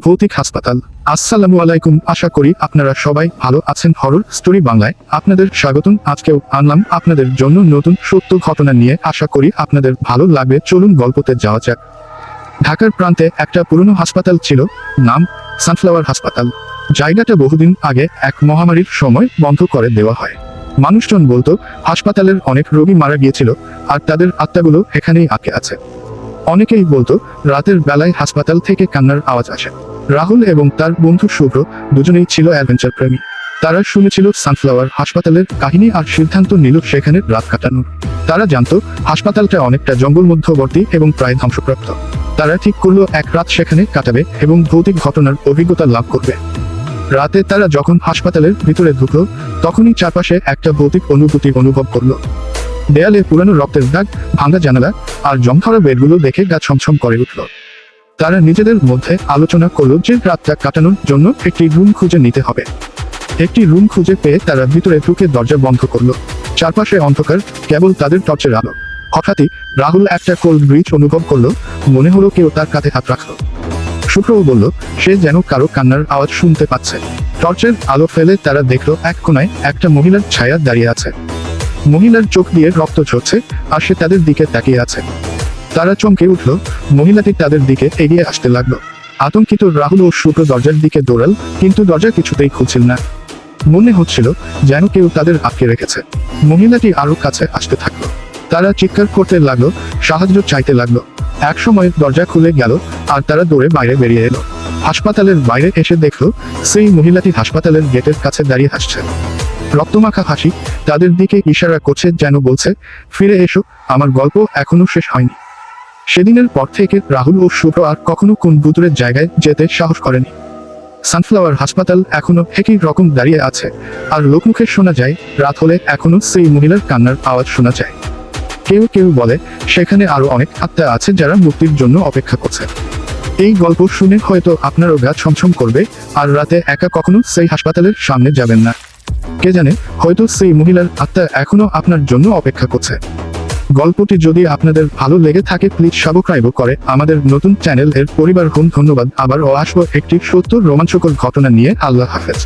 ভৌতিক হাসপাতাল। আসসালামু আলাইকুম, আশা করি আপনারা সবাই ভালো আছেন। হরর স্টোরি বাংলায় আপনাদের স্বাগতম। আজকেও আনলাম আপনাদের জন্য নতুন সত্য ঘটনা নিয়ে, আশা করি আপনাদের ভালো লাগবে। চলুন গল্পতে যাওয়া যাক। ঢাকার প্রান্তে একটা পুরনো হাসপাতাল ছিল, নাম সানফ্লাওয়ার হাসপাতাল। জায়গাটা বহুদিন আগে এক মহামারীর সময় বন্ধ করে দেওয়া হয়। মানুষজন বলতো হাসপাতালের অনেক রোগী মারা গিয়েছিল আর তাদের আত্মাগুলো এখানেই আটকে আছে। অনেকেই বলতো রাতের বেলায় হাসপাতাল থেকে কান্নার আওয়াজ আসে। রাহুল এবং তার বন্ধু শুভ্র দুজনেই ছিল অ্যাডভেঞ্চার প্রেমী। তারা শুনেছিল সানফ্লাওয়ার হাসপাতালের কাহিনী আর সিদ্ধান্ত নিল সেখানে রাত কাটানোর। তারা জানতো হাসপাতালটা অনেকটা জঙ্গল মধ্যবর্তী এবং প্রায় ধ্বংসপ্রাপ্ত। তারা ঠিক করলো এক রাত সেখানে কাটাবে এবং ভৌতিক ঘটনার অভিজ্ঞতা লাভ করবে। রাতে তারা যখন হাসপাতালের ভিতরে ঢুকলো, তখনই চারপাশে একটা ভৌতিক অনুভূতি অনুভব করলো। দেয়ালে পুরানো রক্তের দাগ, ভাঙা জানালা আর জমধরা বেডগুলো দেখে গা ছমছম করে উঠল। তারা নিজেদের মধ্যে আলোচনা করলো যে রাতটা কাটানোর জন্য একটি রুম খুঁজে নিতে হবে। একটি রুম খুঁজে পেয়ে তারা ভিতরে ঢুকে দরজা বন্ধ করলো। চারপাশে অন্ধকার, কেবল তাদের টর্চের আলো। হঠাৎই রাহুল একটা কোল্ড ব্রিজ অনুভব করলো, মনে হলো কেউ তার কাঁধে হাত রাখলো। শুভ্রও বলল সে যেন কারো কান্নার আওয়াজ শুনতে পাচ্ছে। টর্চের আলো ফেলে তারা দেখলো এক কোণায় একটা মহিলার ছায়া দাঁড়িয়ে আছে। মহিলার চোখ দিয়ে রক্ত ঝরছে আর সে তাদের দিকে তাকিয়ে আছে। তারা চমকে উঠল, মহিলাটি তাদের দিকে এগিয়ে আসতে লাগলো। আতঙ্কিত রাহুল ও শুভ্র দরজার দিকে দৌড়াল, কিন্তু দরজা কিছুতেই খুলছিল না। মনে হচ্ছিল যেন কেউ তাদের আটকে রেখেছে। মহিলাটি আরো কাছে আসতে থাকলো। তারা চিৎকার করতে লাগলো, সাহায্য চাইতে লাগলো। একসময় দরজা খুলে গেল আর তারা দৌড়ে বাইরে বেরিয়ে এলো। হাসপাতালের বাইরে এসে দেখলো সেই মহিলাটি হাসপাতালের গেটের কাছে দাঁড়িয়ে হাসছে। রক্তমাখা হাসি, তাদের দিকে ইশারা করছে, যেন বলছে ফিরে এসো, আমার গল্প এখনো শেষ হয়নি। সেদিনের পর থেকে রাহুল ও শুভ্র আর কখনো কোন ভুতুরের জায়গায় যেতে সাহস করেনি। সানফ্লাওয়ার হাসপাতাল এখনো একই রকম দাঁড়িয়ে আছে, আর লোকমুখে শোনা যায় রাত হলে এখনো সেই মহিলার কান্নার আওয়াজ শোনা যায়। কেউ কেউ বলে সেখানে আরো অনেক আত্মা আছে যারা মুক্তির জন্য অপেক্ষা করছে। এই গল্প শুনে হয়তো আপনারও গা ছমছম করবে, আর রাতে একা কখনো সেই হাসপাতালের সামনে যাবেন না। কে জানে, হয়তো সেই মহিলার আত্মা এখনো আপনার জন্য অপেক্ষা করছে। গল্পটি যদি আপনাদের ভালো লেগে থাকে, প্লিজ সাবস্ক্রাইব করে আমাদের নতুন চ্যানেল এর পরিবার হন। ধন্যবাদ। আবারও আসবো একটি সত্য রোমাঞ্চকর ঘটনা নিয়ে। আল্লাহ হাফেজ।